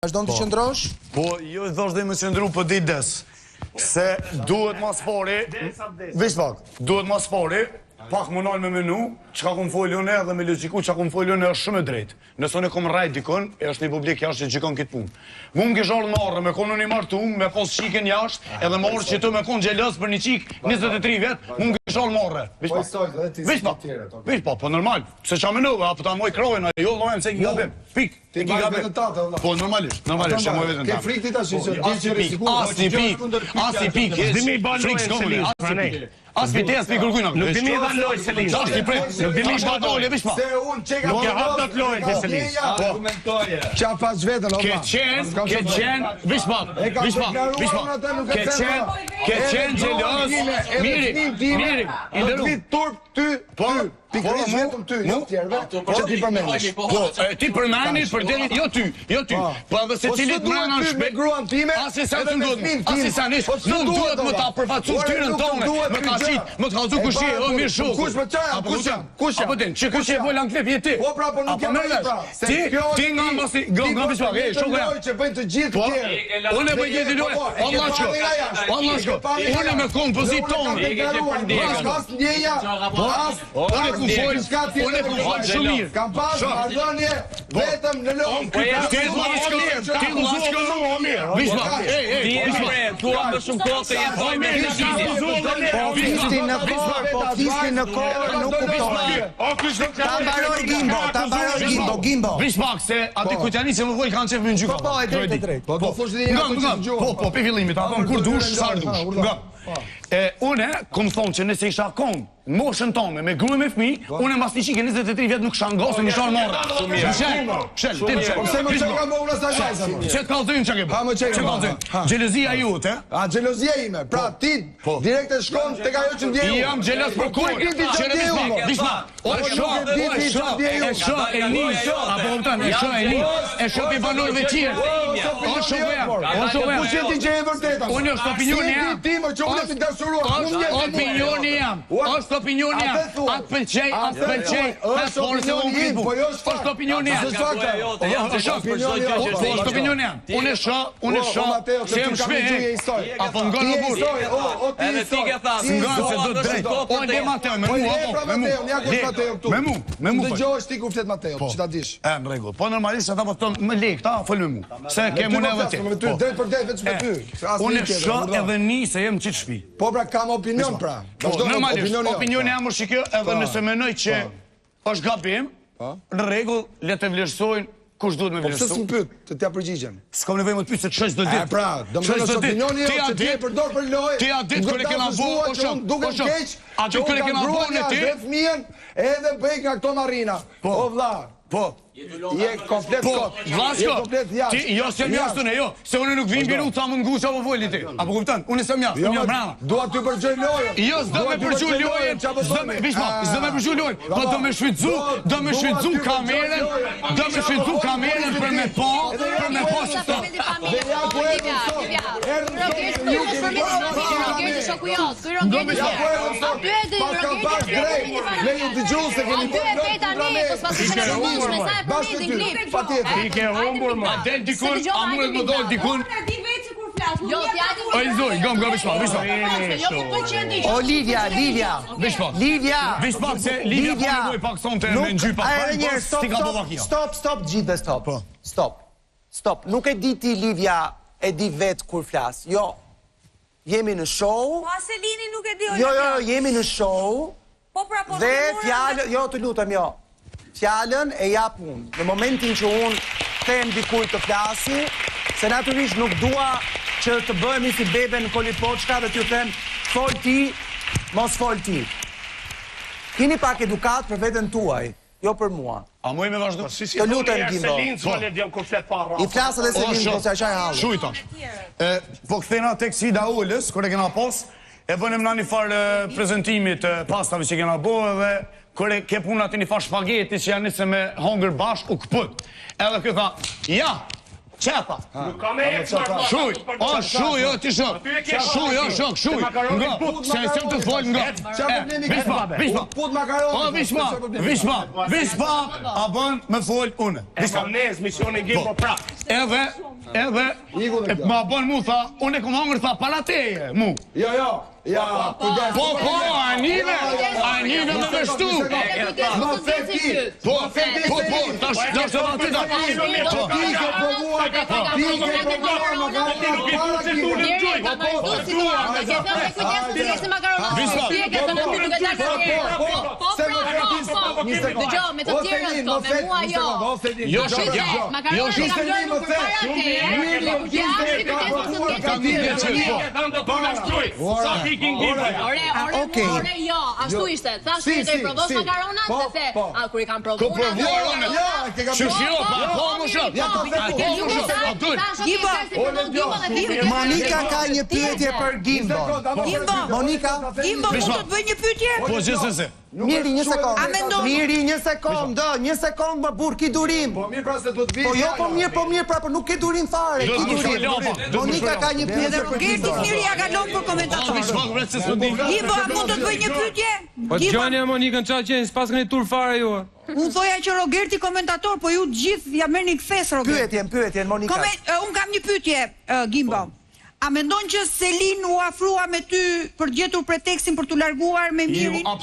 Vazhdon të qëndrosh? Po, jo i thosh dhe më qëndru për dites. Se duhet mas pari, vish pak, duhet mas pari, pak më nalë me menu, që ka kumë folju në edhe me logiku, që ka kumë folju në është shumë e drejtë. Nëso në kumë rajt dikon, e është një publik jashtë që gjikon këtë punë. Mu më kishë orë marrë, me konë një martum, me pos qiken jashtë, edhe më orë që tu me konë gjelës për një qik, 23 vetë, mu më kishë orë marrë. Vish pa, po normal, se qa menuve, apo ta moj krojnë, jo lojem se ki gabim, pik, ti ki gabim. Po normalisht, që moj vetën ta. Ke frikti ta që As për te, as për kërkujna. Nuk dimi edhe lojë se linë. Nuk dimi edhe lojë, vish pa. Se unë që ka Nuk e hap të të lojë të se linë. Argumentoje. Qa pas vetën, Ke qenë, vish pa, ke qenë gjelës, miri, i lëru. Turp, ty, pikërish vetëm ty, jo tjerëve, që ti përmendish. Po, ti përmendit për delit, jo ty. Po edhe se cilit mrena në shpek, gruan time, asi sa të ndodhë, asi sa nish, nuk duhet më ta përfatsu ftyrën tonë, më ka qitë, më të kalzu kush je, o mirë shumë. Kush më qaja, kush jam? Apo din, që kush je volan klep, je ti. Po pra, po nuk jam ai pra. Ti nga mbasi, nga bishpak, shumë jam. Që bëjnë të gjithë tjerë. Unë e bëj gjithë lojë, Allah shko, unë me kompozit tonë. Unë e ku folë shumë mirë. Kam pas mardhënje vetëm në lojë. Ti më shko më mirë. Bishpak, Tu am më shumë kohë të jetë boj me Fistin në kohë nuk kuptohet. Ta mbaroj Gimbo. Bishpak, se ati kujtjani që më vojë kanë qef me në gjyka. Po, e drejt. Po, do thosh dhe një ato që në gjuhë. Po, pe fillimit, ato kur dush, sarë dush. Une, kom thonë që nëse isha konë, moshën tonë, me gruë me fmi, une mas një qike 23 vjetë nuk shanë gosë, në shanë marë. Shel, ti më qelë. Se më qelë ka më unë asaj vajza. Që të kalëzojnë që ke bë? Që kalëzojnë? Gjelozia jute, A, gjelozia ime. Pra, ti direkt e shkon të ka jo që ndjehu. jam gjelos për kujë. E shoh e nis, apo kupton, e shoh për banorëve tjerë. O shoh Kush je ti që e vërteta? Unë është opinioni jam. Ti më që unë të dashuruar. Opinioni jam. Është opinioni jam. Atë pëlqej, Është opinioni im, po jo është opinioni jam. Është opinioni jam. Unë shoh, se jam shpejt. Apo ngon në burë. Edhe ti ke thasë. Ngon se do të drejt. O e Mateo, me mu. Dëgjohesh ti ku flet Mateo, që ta dish. Në rregull. Po normalisht ata po thonë më lek, ta fol me mu. Se kemi unë edhe ti. Drejt për drejt vetëm me ty. Unë shoh edhe ni se jem çit shtëpi. Po pra kam opinion pra. Normalisht, opinioni jam është kjo, edhe nëse mendoj që është gabim, në rregull, le të vlerësojnë kush duhet me Po pse vlerësu. s'm pyet, të t'ja përgjigjen. S'kam nevojë më të pyet se ç'është do ditë. Pra, do më thonë opinioni jo që ti e përdor për lojë. Ti a ditë kur e kena bërë, o shoh, duke keq. A ditë kur e kena bërë ti? Fëmijën edhe bëj nga këto marrina. O vlla. Po. Je komplet kot. Vlasko, ti jo se më jashtë ne, jo, se unë nuk vim biru ta mungush apo voli ti. Apo kupton? Unë s'm jashtë, unë jam brava. Dua ty përgjoj lojën. Jo, s'do me përgjoj lojën. S'do me përgjoj lojën. Po do me shfrytzu kamerën, për me pa se to. Me ju dëgjoj se keni Ti ke humbur më. A del dikun, a mundet më dol dikun? O Elzoj, gom O Livia. Vishpak se Livia po nevoj pak sonte me në gjypa. Stop, gjithë stop. Nuk e di ti Livia, e di vetë kur flas. Jo, jemi në show. Po Aselini nuk e di. Jo, jemi në show. Po pra, po dhe fjallën, jo të lutem, jo. Fjallën e jap unë. Në momentin që unë them dikuj të flasi, se naturisht nuk dua që të bëhemi si bebe në Kolipoçka dhe t'ju them, fol ti, mos fol ti. Kini pak edukat për veten tuaj, jo për mua. A muj me vazhdo? Të lutem Gimbo. I flasë dhe Selin, po se aqaj halë. Shujtash. Po këthena tek Sida Ullës, kër e kena pos, e bënem na një farë prezentimit pastave që kena bo, edhe kër e ke punat një farë shpageti që janë njëse me hongër bashk, u këpët. Edhe kjo tha, ja, Qepa. Nuk ka me e Shuj, shuj, o ti shok. Shuj, o shok, shuj. Nga, se e të folë nga. Vishpa. Put makaronin. Vishpa, a bën me folë une. E kam nes, misionin Gimbo prap. Edhe, ma bën mu, tha, unë e kom hangër, tha, palateje, mu. Jo, kujdes. Po, anive me vështu. Ma feti. Po, tash të vati da. Ti ke provuar Ore, jo, ashtu ishte. Thash që i provos makaronat, se kur i kam provuar. Monika ka një pyetje për Gimbo. Monika, Gimbo, mund të të bëj një pyetje? Po, gjithsesi. Miri, një sekond. Miri, një sekond, më burr, ki durim. Po mirë pra se do të vi. Po jo, po mirë, pra, por nuk ke durim fare, ki durim. Monika ka një pyetje për Gerti Gimbo. Miri ja ka lënë për komentator. Gimbo, a mund të të bëj një pyetje? Po Gjani e Monikën qa qenë, s'pas këni tur fare ju. Unë thoja që Rogerti komentator, po ju gjithë ja merrni kthes Rogerti. Pyetjen, Monika. Unë kam një pyetje, Gimbo. A mendon që Selin u afrua me ty për gjetur pretekstin për t'u larguar me Mirin? Jo,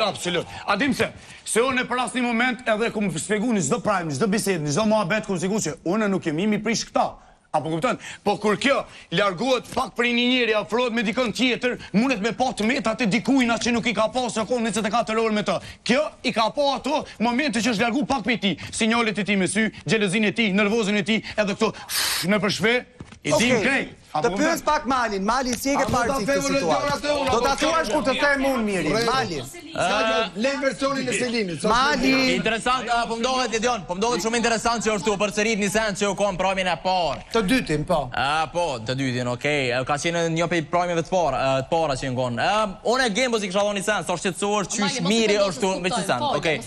absolut. A dim se unë për asnjë moment edhe ku më shpjeguni çdo prajm, çdo bisedë, çdo mohabet ku sikur që unë nuk jam mi prish këta. Apo kupton? Po kur kjo largohet pak prej një njeri, afrohet me dikën tjetër, mundet me pa të metat e dikujna që nuk i ka pasur akoma 24 orë me të. Kjo i ka pa ato momente që është largu pak prej tij, sinjalet e tij me sy, xhelozinë e tij, nervozën e tij, edhe këto në përshve. I dim krejt. Të pyes pak Malin. Malin, si e ke parë ti këtë situatë? Do ta thuash kur të them unë Miri. Malin. Le versionin e Selinit. Mali. Interesant, po më duket shumë interesant që është u përsërit një sens që u kon prajmin e parë. Të dytin, po. Po, të dytin, okej. Ka qenë një prej prajmeve të para që ngon. Unë Gimbo si kisha dhënë një sens, sa shqetësohesh qysh Miri është me një sens, okej.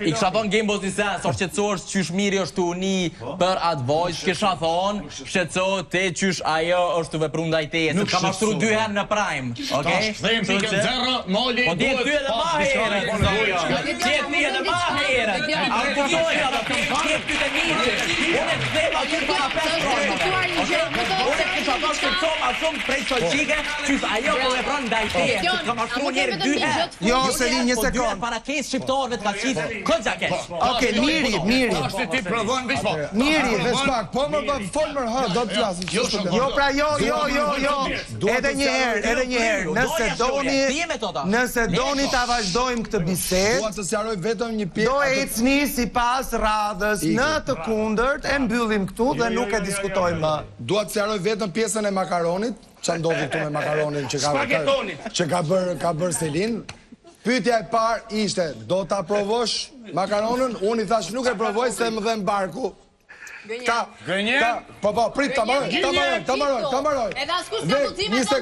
I kisha dhënë Gimbo një sens, sa shqetësohesh qysh Miri është uni për advice, kisha thonë, shqetëso te qysh ajo është të vepru ndaj teje, se ka mashtru 2 herë në prime, okej? Thejmë pikën 0, Mali po t'jetë ty edhe ma herët, t'jetë ty edhe ma herët, a më përdoja dhe t'jetë ty të njëtë, unë e të thema ty para 5 prime, unë e kisha të shkërco ma shumë prej qoqike, qysh ajo po vepron ndaj teje, që ka mashtru njerë 2 herë. Jo, Selin, një sekond. Para kesë shqiptarëve të ka qitë, këtë gja kesh. Okej, Miri. Po më fol më ha, do të flasim. Jo, pra jo. Edhe një herë. Nëse doni ta vazhdojmë këtë bisedë, Dua të sqaroj vetëm një pjesë. do ecni sipas radhës në të kundërt, e mbyllim këtu dhe nuk e diskutojmë më. Dua të sqaroj vetëm pjesën e makaronit, ç'a ndodhi këtu me makaronin që ka bër Selin. Pyetja e parë ishte, do ta provosh makaronën? Unë i thash nuk e provoj se më dhem barku. Gënjen? Po, prit, ta maroj. Edhe askush ka guxime të po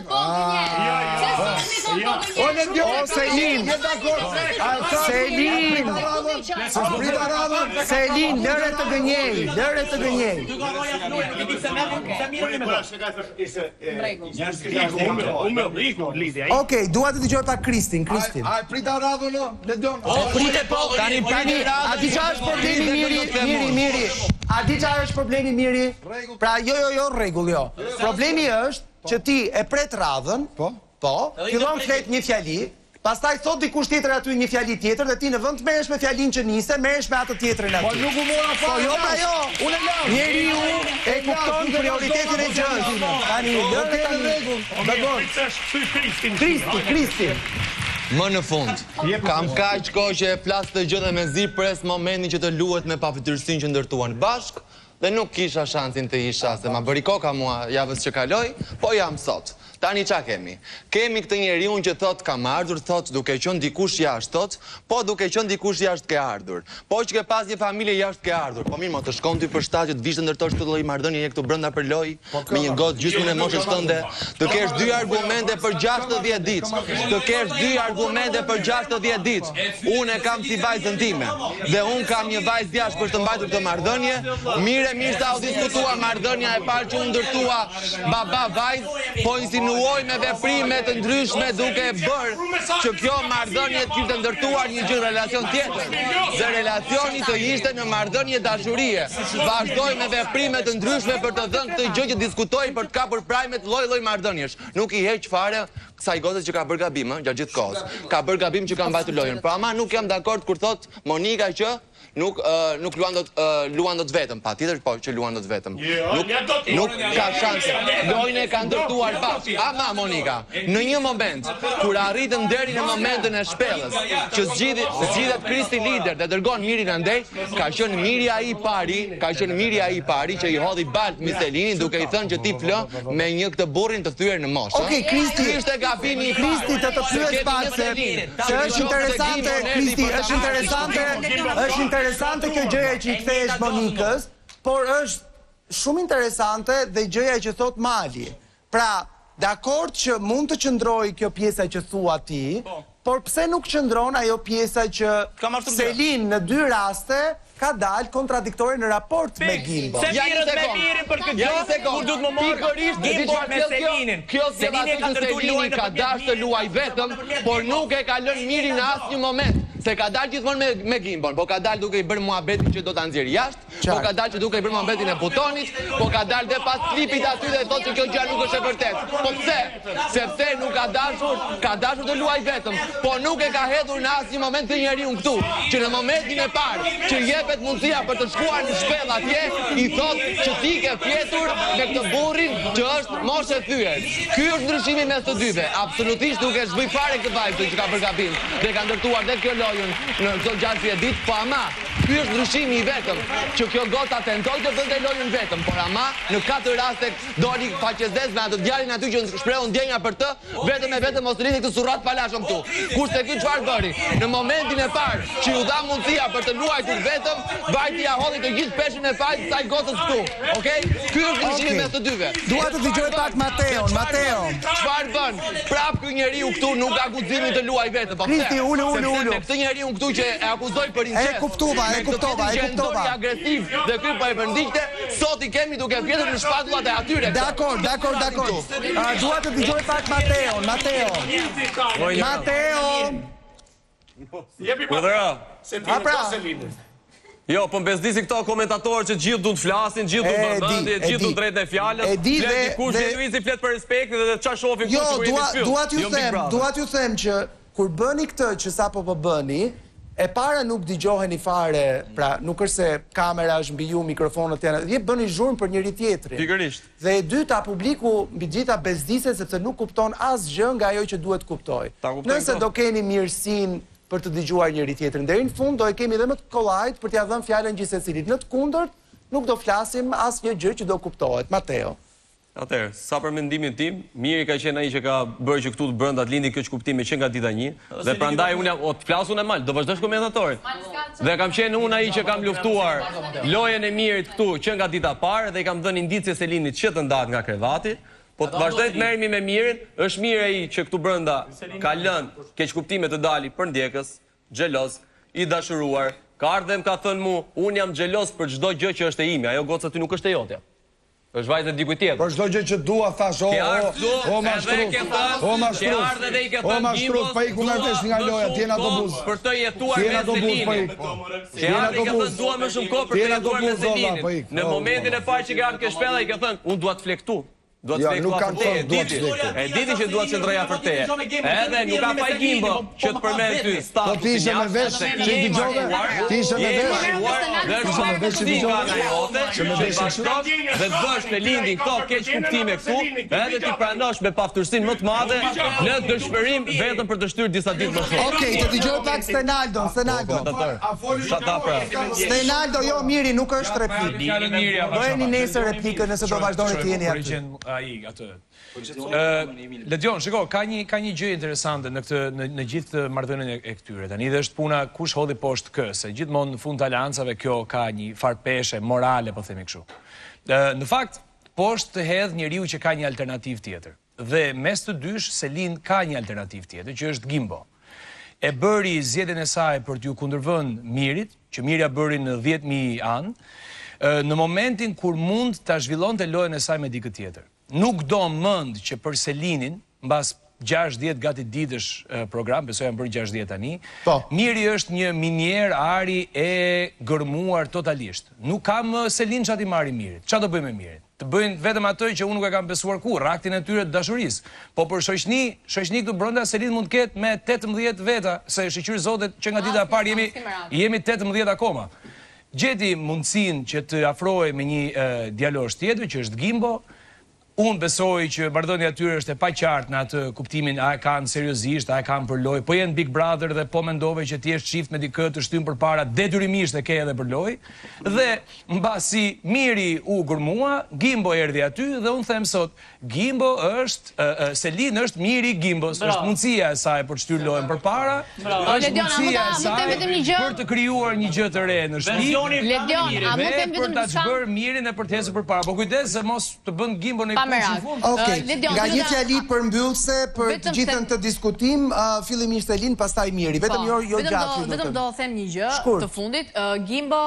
gënjen. Selin, lëre të gënjej. Okej, dua të dëgjoj pak Kristin. A prita radhën, Ledion? Prite po, tani A di çfarë është problemi Miri? A di çfarë është problemi Miri? Pra jo, rregull jo. Problemi është që ti e pret radhën, po, fillon flet një fjali, pastaj thot dikush tjetër aty një fjali tjetër dhe ti në vend të merresh me fjalinë që niste, merresh me atë tjetrin aty. Po nuk u mora fare. Po jo, pra jo. Unë lëm. Njeriu e kupton prioritetin e gjës. Tani lëre në rregull. Kristi. Më në fund, kam kaq kohë që e flas të gjë dhe me zi pres momentin që të luhet me pafytyrësinë që ndërtuan bashk dhe nuk kisha shansin të isha se ma bëri koka mua javës që kaloi, po jam sot. tani qa kemi? Kemi këtë njeriu që thot kam ardhur, thot duke qenë dikush jashtë, thot, po duke qenë dikush jashtë ke ardhur. Po që ke pas një familje jashtë ke ardhur. Po mirë, mo të shkon ty për shtatë, të vishë ndërtosh këtë lloj marrëdhënie je këtu brenda për lojë, me një gotë gjysmën e moshës tënde, të kesh 2 argumente për 60 ditë. Të kesh 2 argumente për 60 ditë. Unë kam si vajzën time dhe unë kam një vajzë jashtë për të mbajtur këtë marrëdhënie. Mirë sa u diskutua marrëdhënia e parë që u ndërtua baba vajzë, po insinuoj me veprime të ndryshme duke bërë që kjo marrëdhënie të kishte ndërtuar një gjë relacion tjetër. Dhe relacioni të ishte në marrëdhënie dashurie. Vazhdoi me veprime të ndryshme për të dhënë këtë gjë që diskutoi për të kapur prajmet lloj-lloj marrëdhëniesh. Nuk I heq fare kësaj goce që ka bërë gabim, gjatë gjithë kohës. Ka bërë gabim që ka mbajtur lojën. Por ama nuk jam dakord kur thot Monika që nuk luan dot vetëm, patjetër po që luan dot vetëm. Nuk ka shanse. Lojën e ka ndërtuar bashkë. Ama Monika, në një moment kur arritëm deri në momentin e shpellës, që zgjidhet Kristi lider dhe dërgon Mirin andej, ka qenë Miri ai I pari që I hodhi balt Miselinin duke I thënë që ti flë me një këtë burrin të thyer në moshë. Okej, Kristi, ishte gabimi I Kristi të pyes pak se është interesante, Kristi, është interesante kjo gjëja që I kthehesh Monikës, por është shumë interesante dhe gjëja që thot Mali. Pra, dakord që mund të qëndrojë kjo pjesa që thua ti, por pse nuk qëndron ajo pjesa që Selin në 2 raste ka dalë kontradiktore në raport me Gimbo. Se mirët me mirin për këtë gjë, kur du të më morë Gimbo me Selinin. Kjo se Selinin ka dash të luaj vetëm, por nuk e ka lënë Mirin në asnjë një moment. Se ka dalë gjithmonë me Gimbon, po ka dalë duke I bërë muhabetin që do ta nxjerrë jashtë, po ka dalë që duke I bërë muhabetin e butonit, po ka dalë dhe pas klipit aty dhe thotë që kjo gjë nuk është e vërtetë. Po pse? Sepse nuk ka dashur të luaj vetëm, po nuk e ka hedhur në asnjë moment të njeriu këtu, që në momentin e parë që jepet mundësia për të shkuar në shpellë atje, I thotë që ti ke fjetur me këtë burrin që është moshë thyer. Ky është ndryshimi mes të dyve. Absolutisht nuk e zbëj fare këtë vajzë që ka bërë gabim dhe ka ndërtuar dhe kjo lojën në këto 60 ditë, po ama ky është ndryshimi I vetëm që kjo gota tentoi të bënte lojën vetëm, por ama në 4 raste doli faqezdes me atë djalin aty që shprehun ndjenja për të, vetëm e vetëm mos rriti këtë surrat palashëm këtu. Kurse ky çfarë bëri? Në momentin e parë që u dha mundësia për të luajtur vetëm, vajti ja hodhi të gjithë peshën e fajt kësaj gocës këtu. Okej? Ky është ndryshimi mes të dyve. Dua të dëgjoj pak Mateon. Mateo. Çfarë bën? Prap ky njeriu këtu nuk ka guximin të luajë vetëm, po pse? Kristi, ulu. Këtë njeriu këtu që e akuzoi për incest. E kuptova. Aggresiv dhe ky po e përndiqte, sot I kemi duke vjetur në shpatullat e atyre. Dakor. Dua të dëgjoj pak Mateon. Jo, po mbesdisi këto komentatorë që gjithë du të flasin, gjithë du të vërdëndje, gjithë du të drejt në fjallës, flet dikush që Luisi flet për respekt dhe qa shofim kush kur jeni shpyll. Duat ju them që kur bëni këtë që sapo po bëni, e para nuk dëgjoheni fare, pra nuk është se kamera është mbi ju, mikrofonët janë, dhe bëni zhurmë për njëri tjetrin. Pikërisht. Dhe e dyta publiku mbi gjitha bezdiset sepse nuk kupton asgjë nga ajo që duhet kuptoj. Nëse do keni mirësinë për të dëgjuar njëri tjetrin, deri në fund do e kemi edhe më të kollajt për t'ia dhënë fjalën gjithsecilit. Në të kundërt nuk do flasim asnjë gjë që do kuptohet. Mateo. Atëherë, sa për mendimin tim, Miri ka qenë ai që ka bërë që këtu të brenda të lindi kjo çuptimi që nga dita 1, dhe prandaj unë të flas unë mal, do vazhdosh komentatori. Dhe kam qenë unë ai që kam luftuar lojën e Mirit këtu që nga dita parë dhe I kam dhënë indicje Selinit që të ndahet nga krevati. Po të vazhdoj të merremi me Mirin, është mirë ai që këtu brenda ka lënë keq kuptime të dali për ndjekës, xheloz, I dashuruar. Ka ardhur dhe më ka thënë mua, unë jam xheloz për çdo gjë që është e ime, ajo goca ty nuk është e jotja. Është vajzë dikujt tjetër. Për çdo gjë që dua thash, o mashtrup, pa iku nga vesh nga loja, ti në autobus. Për të jetuar me Selinin. Ti në autobus, dua më shumë kohë për të jetuar me Selinin. Në momentin e parë që ka ardhur ke shpella I ka thënë, unë dua të flek këtu. Ja, nuk kam thënë duat të flektu. E diti që duat qëndroja për teje. Edhe nuk ka faj Gimbo që të përmend ty staf. Po ti ishe me vesh që I dëgjove? Ti ishe me vesh? Dhe shumë me vesh që I dëgjove? Që me vesh që dhe të bësh të lindin këto keq kuptime këtu, edhe ti pranosh me paftërsinë më të madhe në dëshpërim vetëm për të shtyrë disa ditë më shumë. Okej, të dëgjoj pak Stenaldo. Stenaldo, jo Miri, nuk është replikë. Do jeni nesër replikën nëse do vazhdoni të jeni aty. ai atë. Ledion, shiko, ka një gjë interesante në gjithë marrëdhënien e këtyre. Tani dhe është puna kush hodhi poshtë kë, se gjithmonë në fund të aleancave kjo ka një farpeshe morale, po themi kështu. Në fakt, poshtë të hedh njeriu që ka një alternativë tjetër. Dhe mes të dysh, Selin ka një alternativë tjetër, që është Gimbo. E bëri zgjedhjen e saj për t'ju kundërvënë Mirit, që Mirja bëri në 10.000 anë, në momentin kur mund ta zhvillonte lojën e saj me dikë tjetër. Nuk do mend që për Selinin, mbas 60 gati ditësh program, besoj janë bërë 60 tani, Miri është një minier ari e gërmuar totalisht. Nuk ka më Selin që ati marri Mirit. Qa do bëjmë me Mirit? Të bëjnë vetëm atë që unë nuk e kam besuar kur, raktin e tyre të dashurisë. Po për shoqni këtu brenda Selin mund të ketë me 18 veta, se shiqyr zotet që nga dita e parë jemi 18 akoma. Gjeti mundësinë që të afrohej me një djalosh tjetër, që është Gimbo. Unë besoj që marrëdhënia e tyre është e paqartë në atë kuptimin, a e kanë seriozisht, a e kanë për lojë, po jenë Big Brother dhe po mendove që ti je çift me dikë të shtym përpara, detyrimisht e ke edhe për lojë. Dhe mbasi Miri u gërmua, Gimbo erdhi aty dhe unë them sot, Gimbo është Selin është Miri Gimbos, është mundësia e saj për të shtyr lojën përpara, është mundësia e saj për të krijuar një gjë të re në shtëpi. Dhe për ta bërë Mirin e për të hesur përpara. Po kujdes se mos të bën Gimbo në Okej, nga një fjali përmbyllse për të gjithën të diskutim, fillimisht Selin, pastaj Miri. Vetëm jo gjatë. Vetëm do them një gjë të fundit. Gimbo,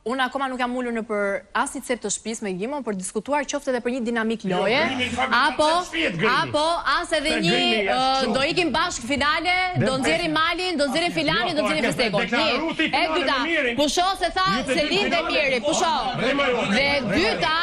unë akoma nuk jam ullur në për asnjë cep të shtëpisë me Gimbon për diskutuar qoftë edhe për një dinamik loje, apo as edhe një do ikim bashkë finale, do nxjerrim Malin, do nxjerrim Filanin, do nxjerrim Festekon. E dyta, pusho se tha Selin dhe Miri, pusho. Dhe dyta,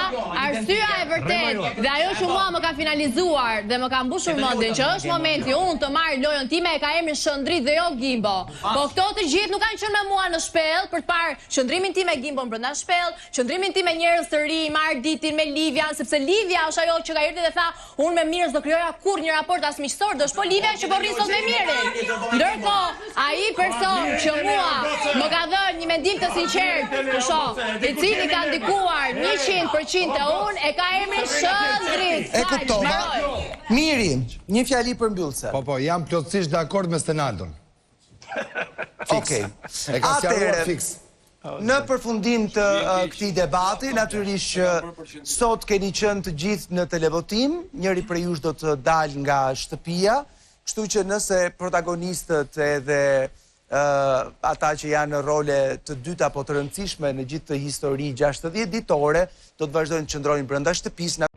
arsyeja e vërtet dhe ajo që mua më ka finalizuar dhe më ka mbushur mendjen që është momenti unë të marr lojën time e ka emrin Shëndrit dhe jo Gimbo. Po këto të gjithë nuk kanë qenë me mua në shpellë për të parë qëndrimin tim me Gimbon brenda shpellë, qëndrimin tim me njerëz të ri, marrëditjen me Livian, sepse Livia është ajo që ka erdhi dhe tha, unë me Mirës do krijoja kurrë një raport as miqësor, do është po Livia që po rrin sot me Mirin. Ndërkohë, ai person që mua më ka dhënë një mendim të sinqert, i cili ka ndikuar 100% te unë, e ka emrin Shëndrit. E kuptova. Miri, një fjali përmbyllse. Po, jam plotësisht dakord me Stenaldon. Okej. E ka sqaruar fiks. Në përfundim të këtij debati, natyrisht që sot keni qenë të gjithë në televotim, njëri prej jush do të dalë nga shtëpia, kështu që nëse protagonistët edhe ata që janë në role të dyta apo të rëndësishme në gjithë të histori 60 ditore, do të vazhdojnë të qëndrojnë brenda shtëpisë.